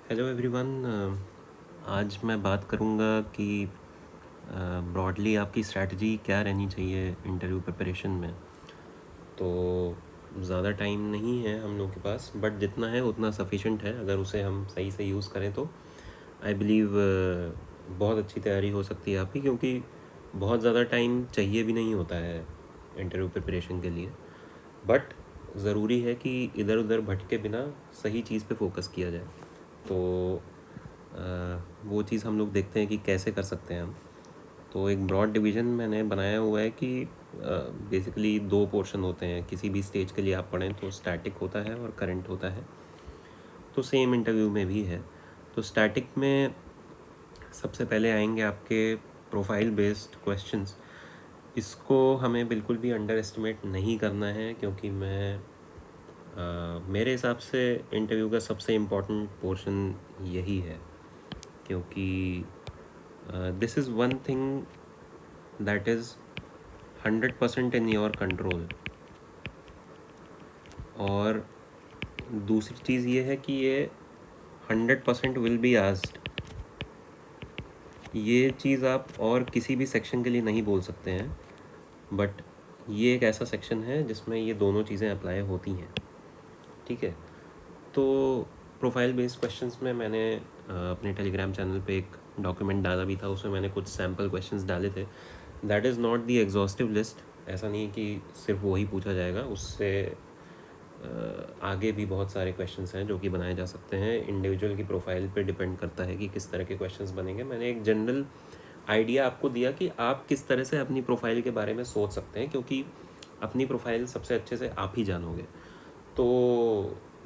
Hello everyone. आज मैं बात करूंगा कि ब्रॉडली आपकी स्ट्रैटेजी क्या रहनी चाहिए इंटरव्यू प्रिपरेशन में। तो ज़्यादा टाइम नहीं है हम लोग के पास, बट जितना है उतना सफिशेंट है। अगर उसे हम सही से यूज़ करें तो आई बिलीव बहुत अच्छी तैयारी हो सकती है आपकी, क्योंकि बहुत ज़्यादा टाइम चाहिए भी नहीं होता है इंटरव्यू प्रिपरेशन के लिए। बट ज़रूरी है कि इधर उधर भटके बिना सही चीज़ पे फोकस किया जाए। तो वो चीज़ हम लोग देखते हैं कि कैसे कर सकते हैं हम। तो एक ब्रॉड डिवीज़न मैंने बनाया हुआ है कि बेसिकली दो पोर्शन होते हैं। किसी भी स्टेज के लिए आप पढ़ें तो स्टैटिक होता है और करंट होता है। तो सेम इंटरव्यू में भी है। तो स्टैटिक में सबसे पहले आएंगे आपके प्रोफाइल बेस्ड क्वेश्चंस। इसको हमें बिल्कुल भी अंडर एस्टिमेट नहीं करना है, क्योंकि मेरे हिसाब से इंटरव्यू का सबसे इम्पोर्टेंट पोर्शन यही है। क्योंकि this is one thing that is 100% in your control. और दूसरी चीज़ ये है कि ये 100% विल बी आस्क्ड। ये चीज़ आप और किसी भी सेक्शन के लिए नहीं बोल सकते हैं, बट ये एक ऐसा सेक्शन है जिसमें ये दोनों चीज़ें अप्लाई होती हैं। ठीक है। तो प्रोफाइल बेस्ड क्वेश्चंस में मैंने अपने टेलीग्राम चैनल पे एक डॉक्यूमेंट डाला भी था। उसमें मैंने कुछ सैम्पल क्वेश्चंस डाले थे। That is not the exhaustive list. ऐसा नहीं है कि सिर्फ वही पूछा जाएगा, उससे आगे भी बहुत सारे क्वेश्चंस हैं जो कि बनाए जा सकते हैं। इंडिविजुअल की प्रोफाइल पे डिपेंड करता है कि किस तरह के क्वेश्चंस बनेंगे। मैंने एक जनरल आइडिया आपको दिया कि आप किस तरह से अपनी प्रोफाइल के बारे में सोच सकते हैं, क्योंकि अपनी प्रोफाइल सबसे अच्छे से आप ही जानोगे। तो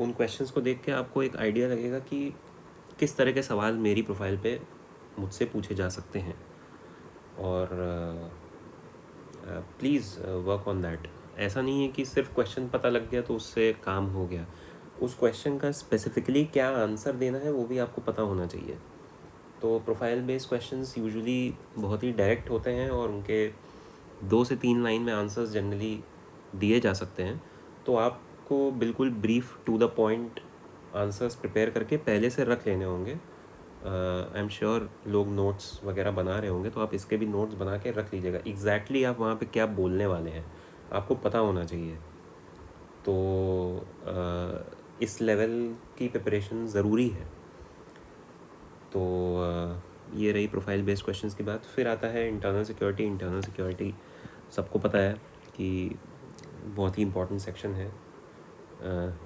उन क्वेश्चंस को देख के आपको एक आइडिया लगेगा कि किस तरह के सवाल मेरी प्रोफाइल पे मुझसे पूछे जा सकते हैं। और प्लीज़ वर्क ऑन दैट। ऐसा नहीं है कि सिर्फ क्वेश्चन पता लग गया तो उससे काम हो गया। उस क्वेश्चन का स्पेसिफिकली क्या आंसर देना है वो भी आपको पता होना चाहिए। तो प्रोफाइल बेस्ड क्वेश्चंस यूजुअली बहुत ही डायरेक्ट होते हैं और उनके 2 से 3 लाइन में आंसर्स जनरली दिए जा सकते हैं। तो आपको बिल्कुल brief to the point answers prepare करके पहले से रख लेने होंगे। आई एम श्योर लोग नोट्स वगैरह बना रहे होंगे, तो आप इसके भी नोट्स बना के रख लीजिएगा। एग्जैक्टली आप वहाँ पे क्या बोलने वाले हैं आपको पता होना चाहिए। तो इस लेवल की प्रिपरेशन ज़रूरी है। तो ये रही प्रोफाइल बेस्ड क्वेश्चंस की बात। फिर आता है इंटरनल सिक्योरिटी। इंटरनल सिक्योरिटी सबको पता है कि बहुत ही इम्पोर्टेंट सेक्शन है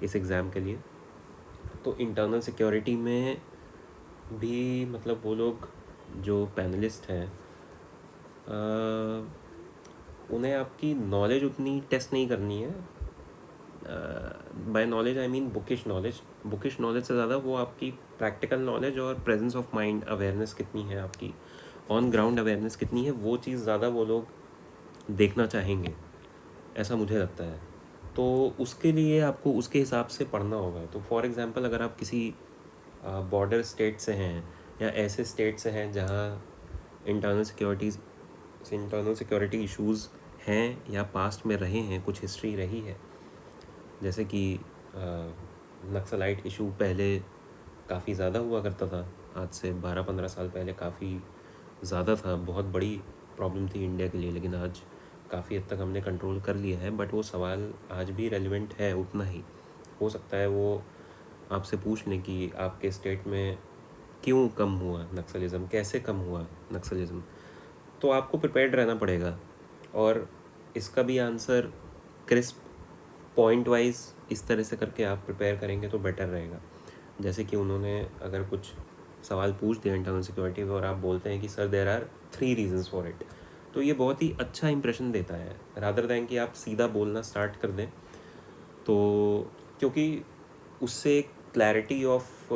इस एग्ज़ाम के लिए। तो इंटरनल सिक्योरिटी में भी मतलब वो लोग जो पैनलिस्ट हैं उन्हें आपकी नॉलेज उतनी टेस्ट नहीं करनी है। By knowledge I mean bookish knowledge. Bookish knowledge से ज़्यादा वो आपकी प्रैक्टिकल नॉलेज और प्रेजेंस ऑफ माइंड अवेयरनेस कितनी है, आपकी ऑन ग्राउंड अवेयरनेस कितनी है, वो चीज़ ज़्यादा वो लोग देखना चाहेंगे, ऐसा मुझे लगता है। तो उसके लिए आपको उसके हिसाब से पढ़ना होगा। तो फॉर एग्ज़ाम्पल अगर आप किसी बॉर्डर स्टेट से हैं या ऐसे स्टेट से हैं जहाँ इंटरनल सिक्योरिटी इश्यूज़ हैं या पास्ट में रहे हैं, कुछ हिस्ट्री रही है, जैसे कि नक्सलाइट इशू पहले काफ़ी ज़्यादा हुआ करता था। आज से 12-15 साल पहले काफ़ी ज़्यादा था, बहुत बड़ी प्रॉब्लम थी इंडिया के लिए। लेकिन आज काफ़ी हद तक हमने कंट्रोल कर लिया है, बट वो सवाल आज भी रेलिवेंट है उतना ही। हो सकता है वो आपसे पूछ लें कि आपके स्टेट में क्यों कम हुआ नक्सलिज़म, कैसे कम हुआ नक्सलिज़म। तो आपको प्रिपेयर्ड रहना पड़ेगा। और इसका भी आंसर क्रिस्प पॉइंट वाइज इस तरह से करके आप प्रिपेयर करेंगे तो बेटर रहेगा। जैसे कि उन्होंने अगर कुछ सवाल पूछ दिया इंटरनल सिक्योरिटी में और आप बोलते हैं कि sir there are 3 reasons for it, तो ये बहुत ही अच्छा इंप्रेशन देता है रादर दैन कि आप सीधा बोलना स्टार्ट कर दें। तो क्योंकि उससे क्लैरिटी ऑफ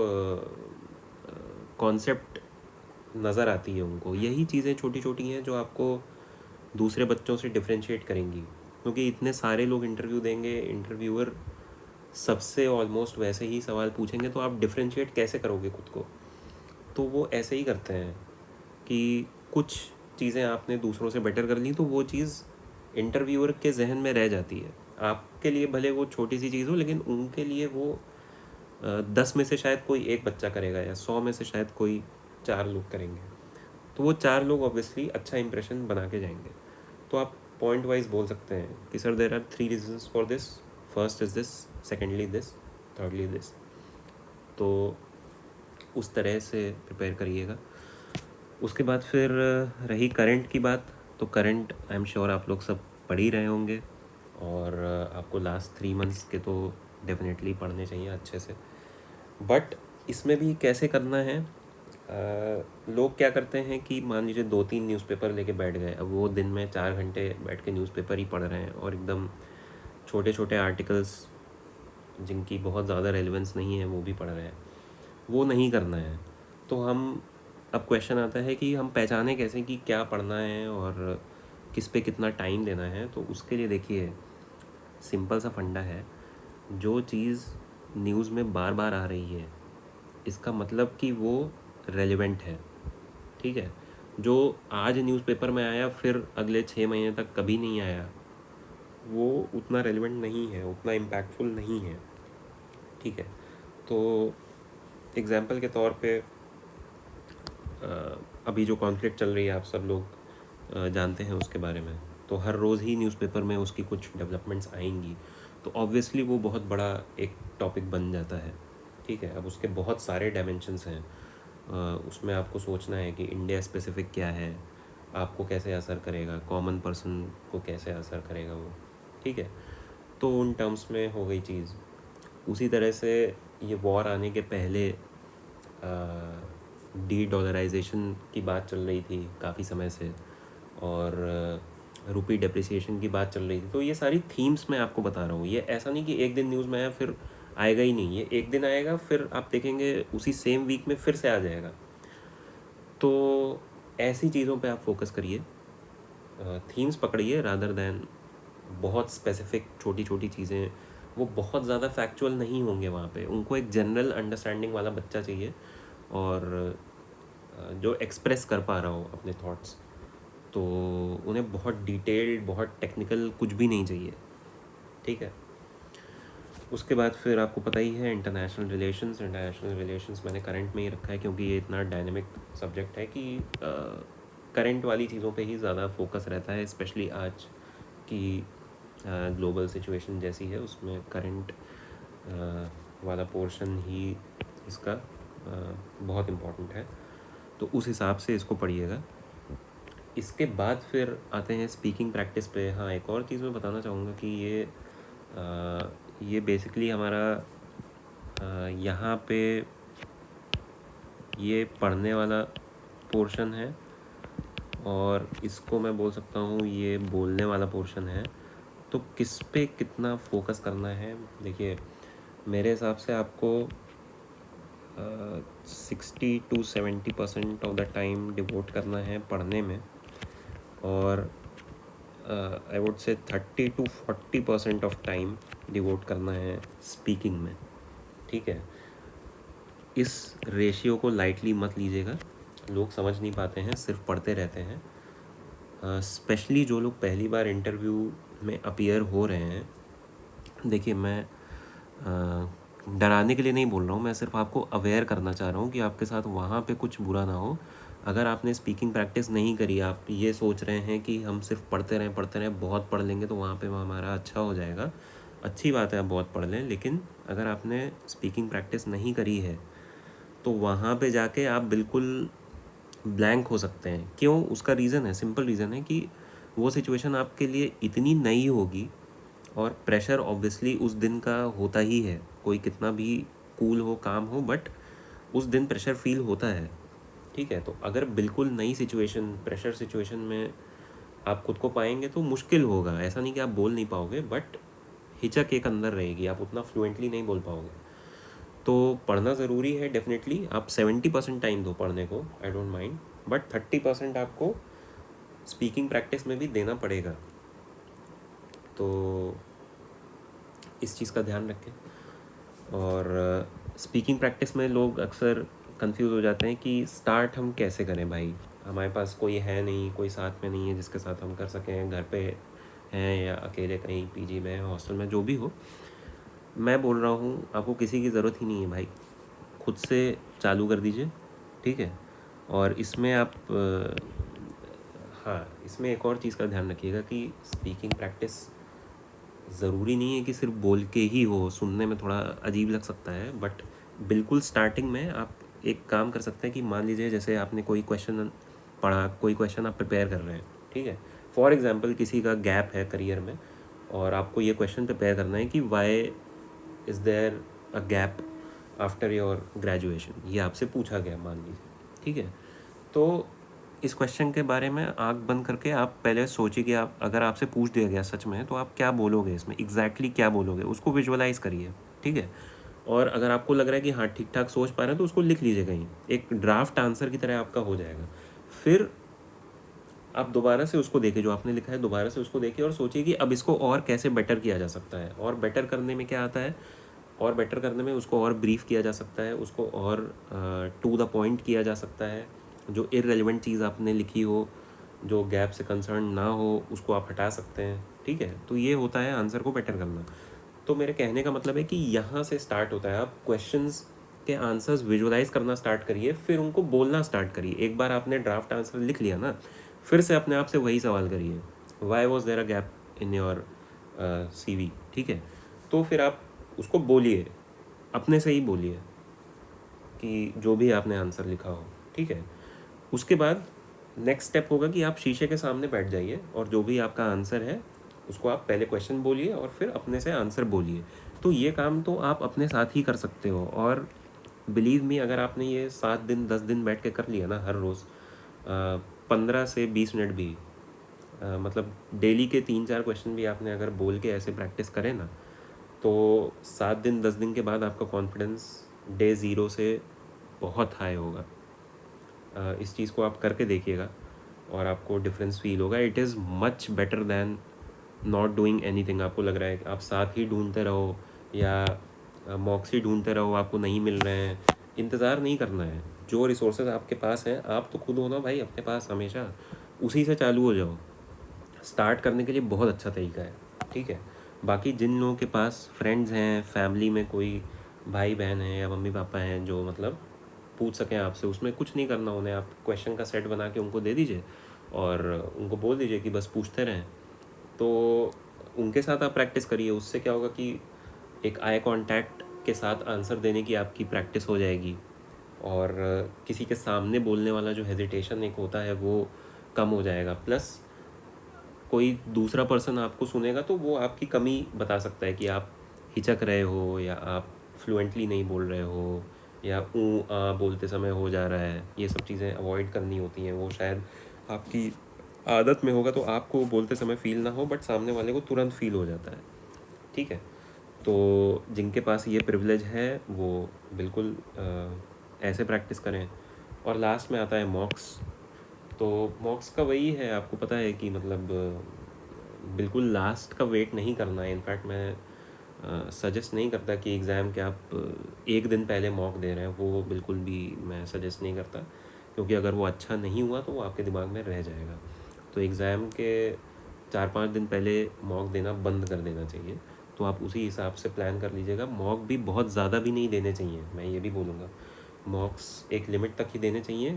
कॉन्सेप्ट नज़र आती है उनको। यही चीज़ें छोटी छोटी हैं जो आपको दूसरे बच्चों से डिफ्रेंशिएट करेंगी, क्योंकि इतने सारे लोग इंटरव्यू देंगे, इंटरव्यूअर सबसे ऑलमोस्ट वैसे ही सवाल पूछेंगे, तो आप डिफ्रेंशिएट कैसे करोगे खुद को। तो वो ऐसे ही करते हैं कि कुछ चीज़ें आपने दूसरों से बेटर कर ली तो वो चीज़ इंटरव्यूअर के जहन में रह जाती है। आपके लिए भले वो छोटी सी चीज़ हो, लेकिन उनके लिए वो 10 में से शायद कोई एक बच्चा करेगा, या 100 में से शायद कोई 4 लोग करेंगे। तो वो 4 लोग ऑब्वियसली अच्छा इंप्रेशन बना के जाएंगे। तो आप पॉइंट वाइज बोल सकते हैं कि sir there are 3 reasons for this, first is this, secondly this, thirdly this. तो उस तरह से प्रिपेयर करिएगा। उसके बाद फिर रही करंट की बात, तो करंट आई एम श्योर आप लोग सब पढ़ ही रहे होंगे, और आपको लास्ट 3 मंथ्स के तो डेफिनेटली पढ़ने चाहिए अच्छे से। बट इसमें भी कैसे करना है, लोग क्या करते हैं कि मान लीजिए 2-3 न्यूज़पेपर लेके बैठ गए, अब वो दिन में 4 घंटे बैठ के न्यूज़पेपर ही पढ़ रहे हैं, और एकदम छोटे छोटे आर्टिकल्स जिनकी बहुत ज़्यादा रेलेवेंस नहीं है वो भी पढ़ रहे हैं। वो नहीं करना है। तो हम, अब क्वेश्चन आता है कि हम पहचाने कैसे कि क्या पढ़ना है और किस पे कितना टाइम देना है। तो उसके लिए देखिए, सिंपल सा फंडा है, जो चीज़ न्यूज़ में बार बार आ रही है इसका मतलब कि वो रेलेवेंट है, ठीक है। जो आज न्यूज़पेपर में आया फिर अगले 6 महीने तक कभी नहीं आया, वो उतना रेलेवेंट नहीं है, उतना इम्पैक्टफुल नहीं है, ठीक है। तो एग्ज़ाम्पल के तौर पे अभी जो कॉन्फ्लिक्ट चल रही है आप सब लोग जानते हैं उसके बारे में, तो हर रोज़ ही न्यूज़पेपर में उसकी कुछ डेवलपमेंट्स आएंगी, तो ऑब्वियसली वो बहुत बड़ा एक टॉपिक बन जाता है, ठीक है। अब उसके बहुत सारे डायमेंशंस हैं, उसमें आपको सोचना है कि इंडिया स्पेसिफिक क्या है, आपको कैसे असर करेगा, कॉमन पर्सन को कैसे असर करेगा वो, ठीक है। तो उन टर्म्स में हो गई चीज़। उसी तरह से ये वॉर आने के पहले डी डॉलराइजेशन की बात चल रही थी काफ़ी समय से, और रुपी डेप्रिसिएशन की बात चल रही थी। तो ये सारी थीम्स मैं आपको बता रहा हूँ, ये ऐसा नहीं कि एक दिन न्यूज़ में आया फिर आएगा ही नहीं, ये एक दिन आएगा फिर आप देखेंगे उसी सेम वीक में फिर से आ जाएगा। तो ऐसी चीज़ों पे आप फोकस करिए, थीम्स पकड़िए रादर दैन बहुत स्पेसिफिक छोटी छोटी चीज़ें। वो बहुत ज़्यादा फैक्चुअल नहीं होंगे वहाँ पे, उनको एक जनरल अंडरस्टैंडिंग वाला बच्चा चाहिए, और जो एक्सप्रेस कर पा रहा हो अपने थॉट्स। तो उन्हें बहुत डिटेल्ड, बहुत टेक्निकल कुछ भी नहीं चाहिए, ठीक है। उसके बाद फिर आपको पता ही है इंटरनेशनल रिलेशंस मैंने करंट में ही रखा है, क्योंकि ये इतना डायनेमिक सब्जेक्ट है कि करंट वाली चीज़ों पे ही ज़्यादा फोकस रहता है, स्पेशली आज की ग्लोबल सिचुएशन जैसी है, उसमें करंट वाला पोर्शन ही इसका बहुत इम्पोर्टेंट है। तो उस हिसाब से इसको पढ़िएगा। इसके बाद फिर आते हैं स्पीकिंग प्रैक्टिस पे। हाँ, एक और चीज़ मैं बताना चाहूँगा कि ये बेसिकली हमारा यहाँ पे ये पढ़ने वाला पोर्शन है, और इसको मैं बोल सकता हूँ ये बोलने वाला पोर्शन है। तो किस पे कितना फोकस करना है, देखिए मेरे हिसाब से आपको 60-70% ऑफ द टाइम डिवोट करना है पढ़ने में, और I would say 30-40% of time devote करना है स्पीकिंग में, ठीक है। इस रेशियो को लाइटली मत लीजिएगा, लोग समझ नहीं पाते हैं, सिर्फ पढ़ते रहते हैं। स्पेशली जो लोग पहली बार इंटरव्यू में अपीयर हो रहे हैं, देखिए मैं डराने के लिए नहीं बोल रहा हूँ, मैं सिर्फ आपको अवेयर करना चाह रहा हूँ कि आपके साथ वहाँ पे कुछ बुरा ना हो। अगर आपने स्पीकिंग प्रैक्टिस नहीं करी, आप ये सोच रहे हैं कि हम सिर्फ पढ़ते रहें, बहुत पढ़ लेंगे तो वहाँ पे हमारा अच्छा हो जाएगा, अच्छी बात है आप बहुत पढ़ लें, लेकिन अगर आपने स्पीकिंग प्रैक्टिस नहीं करी है तो वहाँ पे जाके आप बिल्कुल ब्लैंक हो सकते हैं। क्यों? उसका रीज़न है, सिंपल रीज़न है कि वो सिचुएशन आपके लिए इतनी नई होगी, और प्रेशर ऑब्वियसली उस दिन का होता ही है, कोई कितना भी कूल हो, काम हो, बट उस दिन प्रेशर फील होता है, ठीक है। तो अगर बिल्कुल नई सिचुएशन, प्रेशर सिचुएशन में आप खुद को पाएंगे तो मुश्किल होगा, ऐसा नहीं कि आप बोल नहीं पाओगे, बट हिचक एक अंदर रहेगी, आप उतना फ्लुएंटली नहीं बोल पाओगे। तो पढ़ना ज़रूरी है डेफिनेटली, आप 70% टाइम दो पढ़ने को, आई डोंट माइंड, बट 30% आपको स्पीकिंग प्रैक्टिस में भी देना पड़ेगा। तो इस चीज़ का ध्यान रखें। और स्पीकिंग प्रैक्टिस में लोग अक्सर कंफ्यूज हो जाते हैं कि स्टार्ट हम कैसे करें भाई, हमारे पास कोई है नहीं, कोई साथ में नहीं है जिसके साथ हम कर सकें, घर पे हैं या अकेले कहीं पीजी में, हॉस्टल में, जो भी हो। मैं बोल रहा हूँ आपको किसी की ज़रूरत ही नहीं है भाई, खुद से चालू कर दीजिए, ठीक है। और इसमें आप हाँ, इसमें एक और चीज़ का ध्यान रखिएगा कि स्पीकिंग प्रैक्टिस ज़रूरी नहीं है कि सिर्फ बोल के ही हो, सुनने में थोड़ा अजीब लग सकता है, बट बिल्कुल स्टार्टिंग में आप एक काम कर सकते हैं कि मान लीजिए जैसे आपने कोई क्वेश्चन पढ़ा, कोई क्वेश्चन आप प्रिपेयर कर रहे हैं, ठीक है। फॉर एग्जांपल किसी का गैप है करियर में और आपको ये क्वेश्चन प्रिपेयर करना है कि why is there a gap after your graduation, ये आपसे पूछा गया मान लीजिए, ठीक है। तो इस क्वेश्चन के बारे में आँख बंद करके आप पहले सोचिए कि आप, अगर आपसे पूछ दिया गया सच में, तो आप क्या बोलोगे, इसमें एग्जैक्टली क्या बोलोगे, उसको विजुअलाइज करिए, ठीक है। और अगर आपको लग रहा है कि हाँ ठीक ठाक सोच पा रहे हैं तो उसको लिख लीजिए कहीं, एक ड्राफ्ट आंसर की तरह आपका हो जाएगा। फिर आप दोबारा से उसको देखिए, जो आपने लिखा है दोबारा से उसको देखिए और सोचिए कि अब इसको और कैसे बेटर किया जा सकता है। और बेटर करने में क्या आता है, और बेटर करने में उसको और ब्रीफ किया जा सकता है, उसको और टू द पॉइंट किया जा सकता है। जो इररेलेवेंट चीज़ आपने लिखी हो, जो गैप से कंसर्न ना हो, उसको आप हटा सकते हैं, ठीक है। तो ये होता है आंसर को बेटर करना। तो मेरे कहने का मतलब है कि यहाँ से स्टार्ट होता है, आप क्वेश्चंस के आंसर्स विजुअलाइज करना स्टार्ट करिए, फिर उनको बोलना स्टार्ट करिए। एक बार आपने ड्राफ्ट आंसर लिख लिया ना, फिर से अपने आप से वही सवाल करिए, why was there a gap in your CV, ठीक है। तो फिर आप उसको बोलिए, अपने से ही बोलिए कि जो भी आपने आंसर लिखा हो, ठीक है। उसके बाद नेक्स्ट स्टेप होगा कि आप शीशे के सामने बैठ जाइए और जो भी आपका आंसर है उसको आप पहले क्वेश्चन बोलिए और फिर अपने से आंसर बोलिए। तो ये काम तो आप अपने साथ ही कर सकते हो। और बिलीव मी, अगर आपने ये 7 दिन 10 दिन बैठ के कर लिया ना हर रोज़, 15 से 20 मिनट भी, मतलब डेली के 3-4 क्वेश्चन भी आपने अगर बोल के ऐसे प्रैक्टिस करें ना, तो 7 दिन 10 दिन के बाद आपका कॉन्फिडेंस डे ज़ीरो से बहुत हाई होगा। इस चीज़ को आप करके देखिएगा और आपको डिफरेंस फील होगा। It is much better than not doing anything. आपको लग रहा है कि आप साथ ही ढूंढते रहो या मॉक्स ही ढूंढते रहो, आपको नहीं मिल रहे हैं, इंतज़ार नहीं करना है। जो रिसोर्सेज आपके पास हैं, आप तो खुद हो ना भाई अपने पास हमेशा, उसी से चालू हो जाओ। स्टार्ट करने के लिए बहुत अच्छा तरीका है, ठीक है। बाकी जिन लोगों के पास फ्रेंड्स हैं, फैमिली में कोई भाई बहन है या मम्मी पापा हैं जो मतलब पूछ सकें आपसे, उसमें कुछ नहीं करना उन्हें, आप क्वेश्चन का सेट बना के उनको दे दीजिए और उनको बोल दीजिए कि बस पूछते रहें। तो उनके साथ आप प्रैक्टिस करिए। उससे क्या होगा कि एक आई कांटेक्ट के साथ आंसर देने की आपकी प्रैक्टिस हो जाएगी और किसी के सामने बोलने वाला जो हेजिटेशन एक होता है वो कम हो जाएगा। प्लस कोई दूसरा पर्सन आपको सुनेगा तो वो आपकी कमी बता सकता है कि आप हिचक रहे हो या आप फ्लुएंटली नहीं बोल रहे हो या ऊ आ बोलते समय हो जा रहा है। ये सब चीज़ें अवॉइड करनी होती हैं। वो शायद आपकी आदत में होगा तो आपको बोलते समय फ़ील ना हो, बट सामने वाले को तुरंत फ़ील हो जाता है, ठीक है। तो जिनके पास ये प्रिविलेज है वो बिल्कुल ऐसे प्रैक्टिस करें। और लास्ट में आता है मॉक्स। तो मॉक्स का वही है, आपको पता है कि मतलब बिल्कुल लास्ट का वेट नहीं करना है। इनफैक्ट मैं सजेस्ट नहीं करता कि एग्ज़ाम के आप एक दिन पहले मॉक दे रहे हैं, वो बिल्कुल भी मैं सजेस्ट नहीं करता, क्योंकि अगर वो अच्छा नहीं हुआ तो वो आपके दिमाग में रह जाएगा। तो एग्ज़ाम के 4-5 दिन पहले मॉक देना बंद कर देना चाहिए। तो आप उसी हिसाब से प्लान कर लीजिएगा। मॉक भी बहुत ज़्यादा भी नहीं देने चाहिए, मैं ये भी बोलूँगा। मॉक्स एक लिमिट तक ही देने चाहिए,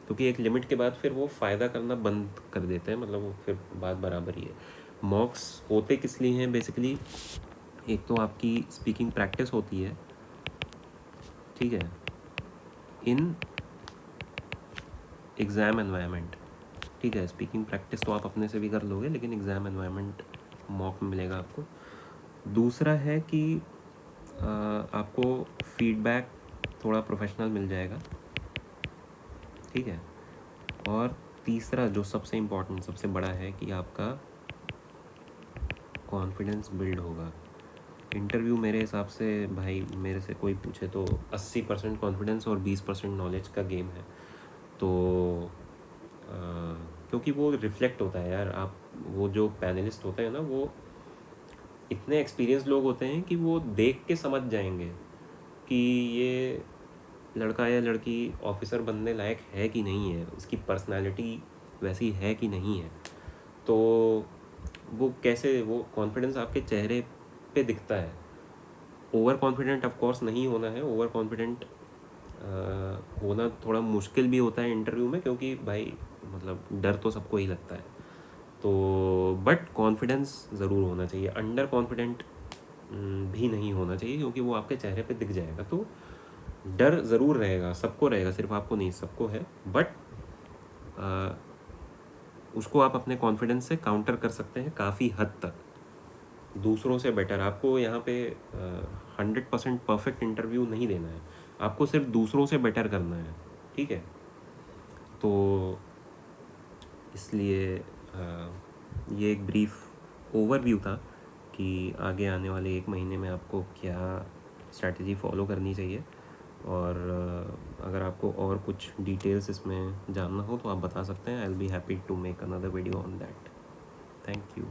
क्योंकि एक लिमिट के बाद फिर वो फ़ायदा करना बंद कर देते हैं, मतलब वो फिर बात बराबर ही है। मॉक्स होते किस लिए हैं बेसिकली, एक तो आपकी स्पीकिंग प्रैक्टिस होती है, ठीक है, इन एग्ज़ाम एनवायरनमेंट, ठीक है। स्पीकिंग प्रैक्टिस तो आप अपने से भी कर लोगे, लेकिन एग्ज़ाम एनवायरनमेंट मॉक में मिलेगा आपको। दूसरा है कि आपको फीडबैक थोड़ा प्रोफेशनल मिल जाएगा, ठीक है। और तीसरा जो सबसे इम्पोर्टेंट, सबसे बड़ा है कि आपका कॉन्फिडेंस बिल्ड होगा। इंटरव्यू मेरे हिसाब से भाई, मेरे से कोई पूछे तो 80% कॉन्फिडेंस और 20% नॉलेज का गेम है। तो क्योंकि वो रिफ्लेक्ट होता है यार, आप वो जो पैनलिस्ट होते हैं ना, वो इतने एक्सपीरियंस लोग होते हैं कि वो देख के समझ जाएंगे कि ये लड़का या लड़की ऑफिसर बनने लायक है कि नहीं है, उसकी पर्सनालिटी वैसी है कि नहीं है। तो वो कैसे, वो कॉन्फिडेंस आपके चेहरे पे दिखता है। ओवर कॉन्फिडेंट ऑफ कोर्स नहीं होना है। ओवर कॉन्फिडेंट होना थोड़ा मुश्किल भी होता है इंटरव्यू में, क्योंकि भाई मतलब डर तो सबको ही लगता है। तो बट कॉन्फिडेंस ज़रूर होना चाहिए। अंडर कॉन्फिडेंट भी नहीं होना चाहिए, क्योंकि वो आपके चेहरे पे दिख जाएगा। तो डर ज़रूर रहेगा, सबको रहेगा, सिर्फ आपको नहीं, सबको है। बट उसको आप अपने कॉन्फिडेंस से काउंटर कर सकते हैं काफ़ी हद तक, दूसरों से बेटर। आपको यहाँ पे 100% परफेक्ट इंटरव्यू नहीं देना है, आपको सिर्फ दूसरों से बेटर करना है, ठीक है। तो इसलिए ये एक ब्रीफ ओवरव्यू था कि आगे आने वाले 1 महीने में आपको क्या स्ट्रैटेजी फॉलो करनी चाहिए। और अगर आपको और कुछ डिटेल्स इसमें जानना हो तो आप बता सकते हैं। I will be happy to make another video on that. Thank you.